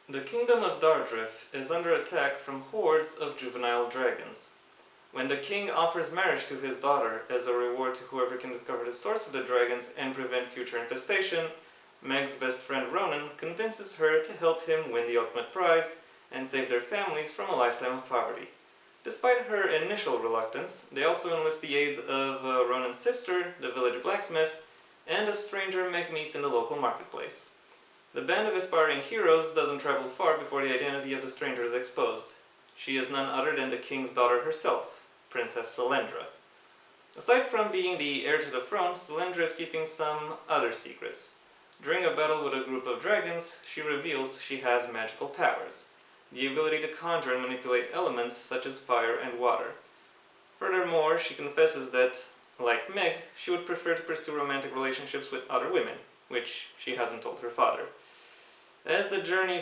The kingdom of Dardrif is under attack from hordes of juvenile dragons. When the king offers marriage to his daughter as a reward to whoever can discover the source of the dragons and prevent future infestation, Meg's best friend Ronan convinces her to help him win the ultimate prize and save their families from a lifetime of poverty. Despite her initial reluctance, they also enlist the aid of Ronan's sister, the village blacksmith, and a stranger Meg meets in the local marketplace. The band of aspiring heroes doesn't travel far before the identity of the stranger is exposed. She is none other than the king's daughter herself, Princess Selendra. Aside from being the heir to the throne, Selendra is keeping some other secrets. During a battle with a group of dragons, she reveals she has magical powers, the ability to conjure and manipulate elements such as fire and water. Furthermore, she confesses that, like Meg, she would prefer to pursue romantic relationships with other women, which she hasn't told her father. As they journey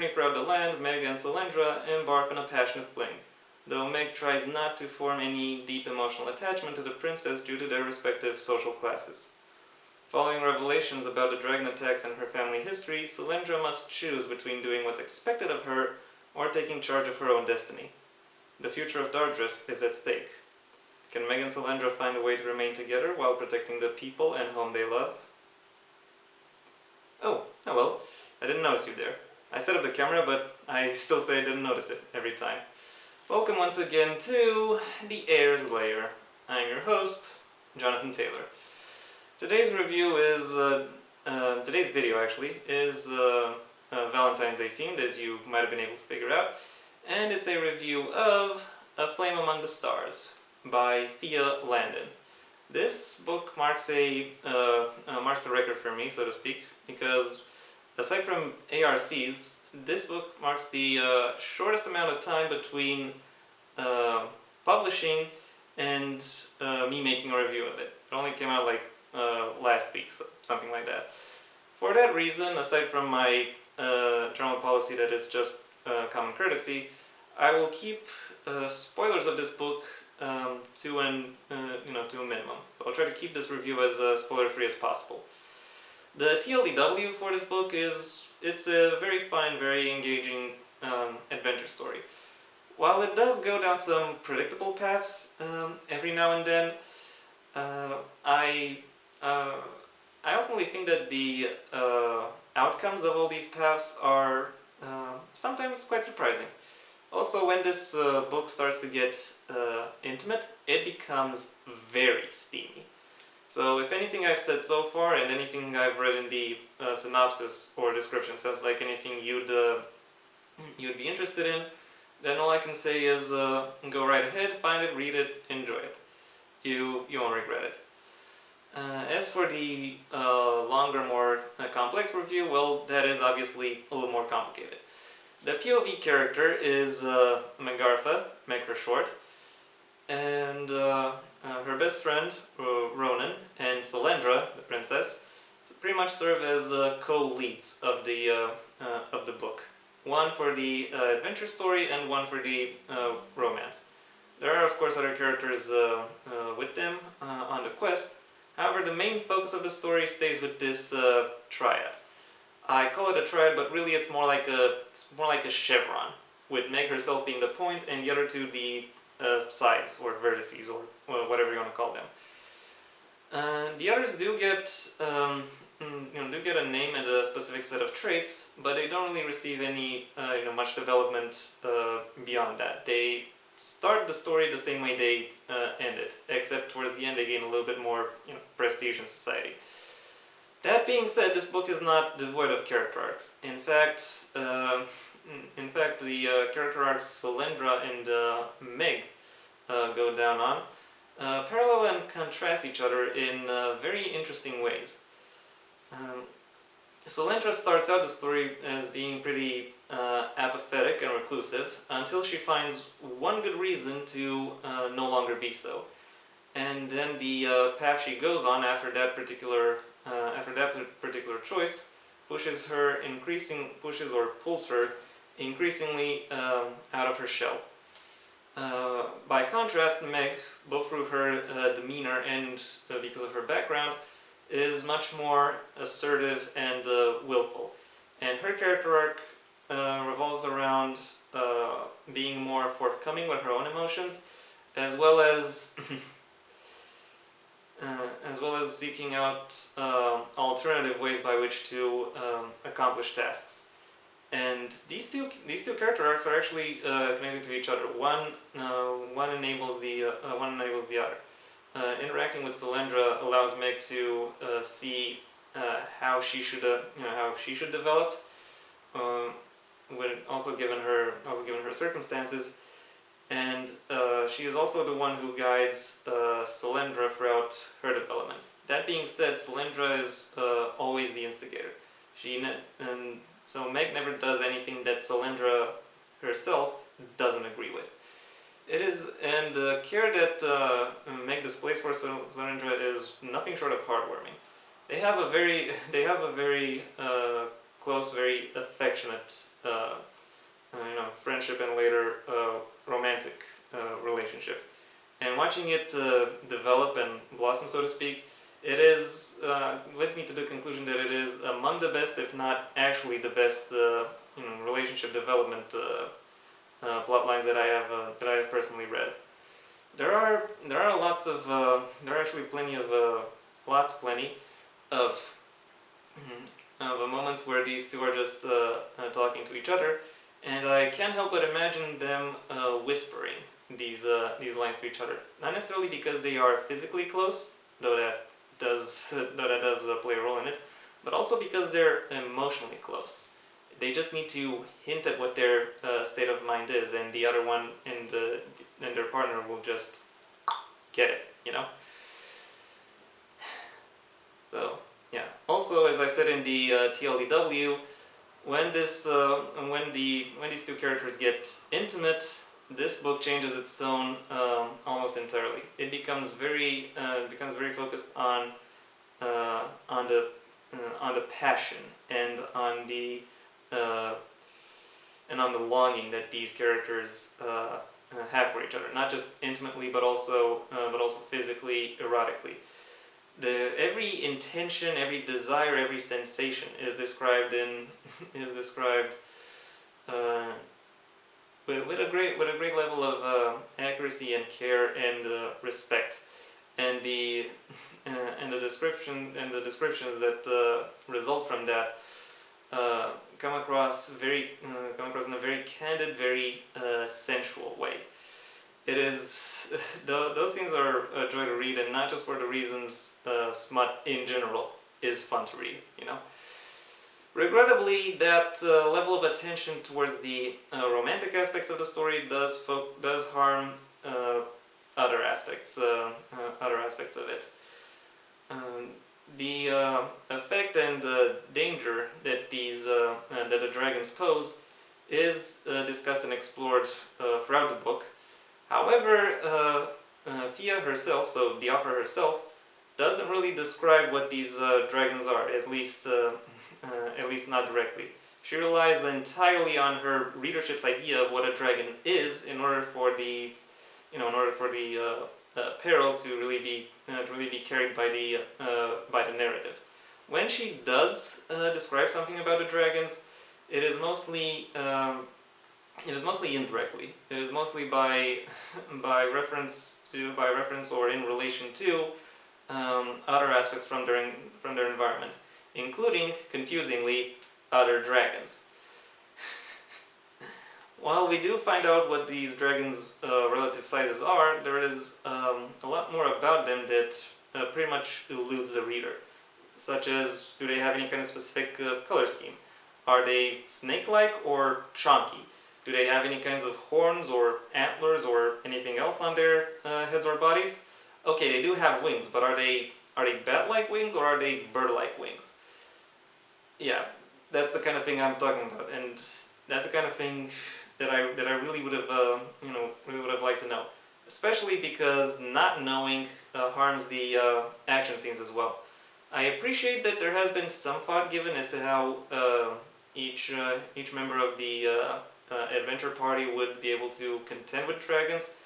throughout the land, Meg and Selendra embark on a passionate fling, though Meg tries not to form any deep emotional attachment to the princess due to their respective social classes. Following revelations about the dragon attacks and her family history, Selendra must choose between doing what's expected of her or taking charge of her own destiny. The future of Dardrif is at stake. Can Meg and Selendra find a way to remain together while protecting the people and home they love? Oh, hello. I didn't notice you there. I set up the camera, but I still say I didn't notice it every time. Welcome once again to the Heir's Lair. I'm your host, Jonathan Taylor. Today's video is Valentine's Day themed, as you might have been able to figure out, and it's a review of A Flame Among the Stars by Thea Landon. This book marks a record for me, so to speak, because aside from ARCs, this book marks the shortest amount of time between publishing and me making a review of it. It only came out like last week, so something like that. For that reason, aside from my general policy that it's just common courtesy, I will keep spoilers of this book to a minimum. So I'll try to keep this review as spoiler-free as possible. The TLDW for this book is, it's a very fun, very engaging adventure story. While it does go down some predictable paths every now and then, I ultimately think that the outcomes of all these paths are sometimes quite surprising. Also, when this book starts to get intimate, it becomes very steamy. So if anything I've said so far and anything I've read in the synopsis or description sounds like anything you'd be interested in, then all I can say is go right ahead, find it, read it, enjoy it. You won't regret it. As for the longer, more complex review, well, that is obviously a little more complicated. The POV character is Megartha, Meg for short, and her best friend, Ronan, and Selendra, the princess, pretty much serve as co-leads of the book. One for the adventure story and one for the romance. There are, of course, other characters with them on the quest. However, the main focus of the story stays with this triad. I call it a triad, but really it's more like a chevron, with Meg herself being the point and the other two the sides or vertices or whatever you want to call them. The others do get a name and a specific set of traits, but they don't really receive any much development beyond that. They start the story the same way they end it, except towards the end they gain a little bit more prestige in society. That being said, this book is not devoid of character arcs. In fact, the character arcs Selendra and Meg go down on parallel and contrast each other in very interesting ways. Selendra starts out the story as being pretty apathetic and reclusive until she finds one good reason to no longer be so. And then the path she goes on after that particular choice pulls her increasingly out of her shell. By contrast, Meg, both through her demeanor and because of her background, is much more assertive and willful. And her character arc revolves around being more forthcoming with her own emotions, as well as seeking out alternative ways by which to accomplish tasks. And these two character arcs are actually connected to each other. One enables the other. Interacting with Selendra allows Meg to see how she should develop, when also given her circumstances, and she is also the one who guides Selendra throughout her developments. That being said, Selendra is always the instigator. And so Meg never does anything that Selendra herself doesn't agree with. It is, and the care that Meg displays for Selendra is nothing short of heartwarming. They have a very close, very affectionate, friendship and later romantic relationship. And watching it develop and blossom, so to speak, it is leads me to the conclusion that it is among the best, if not actually the best, relationship development plot lines that I have personally read. There are actually plenty of moments where these two are just talking to each other, and I can't help but imagine them whispering these lines to each other. Not necessarily because they are physically close, though that does play a role in it, but also because they're emotionally close. They just need to hint at what their state of mind is, and the other one and their partner will just get it, So yeah. Also, as I said in the TLDW, when these two characters get intimate, this book changes its tone almost entirely. It becomes very focused on the passion and on the longing that these characters have for each other, not just intimately, but also physically, erotically. Every intention, every desire, every sensation is described with a great level of accuracy and care and respect, and the descriptions that result from that come across in a very candid, very sensual way. It is those scenes are a joy to read, and not just for the reasons smut in general is fun to read. Regrettably, that level of attention towards the romantic aspects of the story does harm other aspects of it. The effect and danger that the dragons pose is discussed and explored throughout the book. However, Fia herself, so the author herself, doesn't really describe what these dragons are, at least not directly. She relies entirely on her readership's idea of what a dragon is in order for the peril to really be carried by the narrative. When she does describe something about the dragons, it is mostly indirectly. It is mostly by reference or in relation to other aspects from their environment, including, confusingly, other dragons. While we do find out what these dragons' relative sizes are, there is a lot more about them that pretty much eludes the reader, such as, do they have any kind of specific color scheme? Are they snake-like or chonky? Do they have any kinds of horns or antlers or anything else on their heads or bodies? Okay, they do have wings, but are they bat-like wings or are they bird-like wings? Yeah, that's the kind of thing I'm talking about, and that's the kind of thing that I really would have liked to know. Especially because not knowing harms the action scenes as well. I appreciate that there has been some thought given as to how each member of the adventure party would be able to contend with dragons.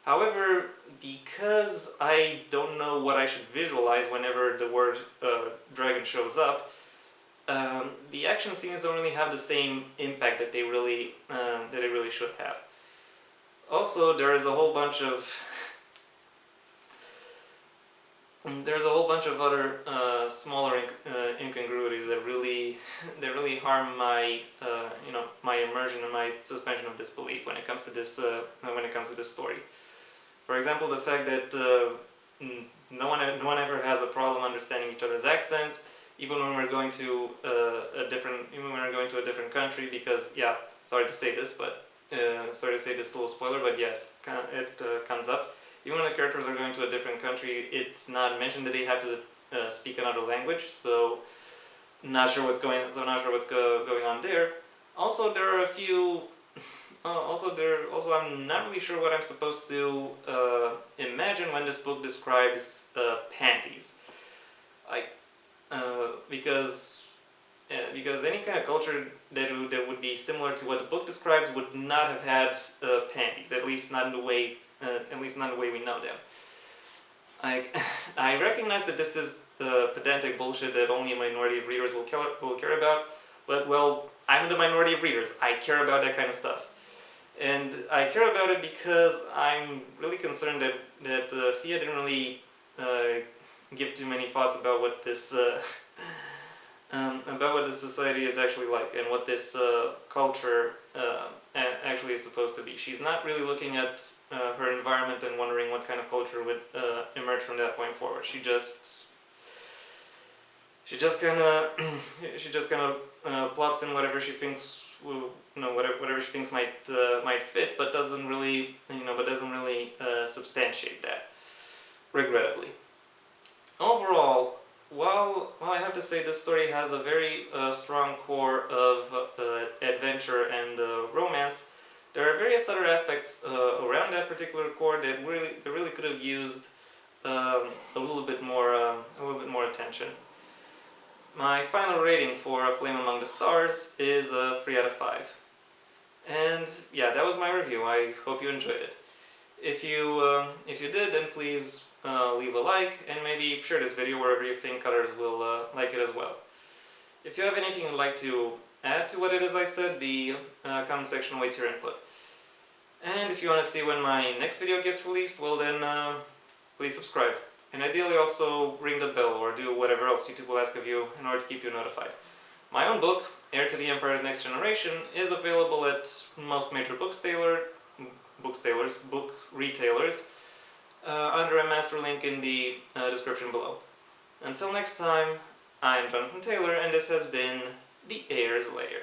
However, because I don't know what I should visualize whenever the word dragon shows up, the action scenes don't really have the same impact that they really should have. Also, there is a whole bunch of other smaller incongruities that really harm my my immersion and my suspension of disbelief when it comes to this story. For example, the fact that no one ever has a problem understanding each other's accents, even when we're going to a different country. Because yeah, sorry to say this little spoiler, but yeah, it comes up. Even when the characters are going to a different country, it's not mentioned that they have to speak another language. So not sure what's going on there. Also, there are a few. Also, I'm not really sure what I'm supposed to imagine when this book describes panties. Like, because any kind of culture that would be similar to what the book describes would not have had panties. At least not in the way we know them. I recognize that this is the pedantic bullshit that only a minority of readers will care about, but well, I'm in the minority of readers. I care about that kind of stuff. And I care about it because I'm really concerned that Fia didn't really give too many thoughts about what this society is actually like, and what this culture actually is supposed to be. She's not really looking at her environment and wondering what kind of culture would emerge from that point forward. She just kind of plops in whatever she thinks whatever she thinks might fit, but doesn't really substantiate that, regrettably. Overall, while I have to say this story has a very strong core of adventure and romance, there are various other aspects around that particular core that really could have used a little bit more attention. My final rating for A Flame Among the Stars is a 3 out of 5. And yeah, that was my review. I hope you enjoyed it. If you did, then please leave a like and maybe share this video wherever you think others will like it as well. If you have anything you'd like to add to what it is I said, the comment section awaits your input. And if you want to see when my next video gets released, well then please subscribe. And ideally also ring the bell or do whatever else YouTube will ask of you in order to keep you notified. My own book, Heir to the Empire of the Next Generation, is available at most major book retailers under a master link in the description below. Until next time, I'm Jonathan Taylor, and this has been the Heir's Lair.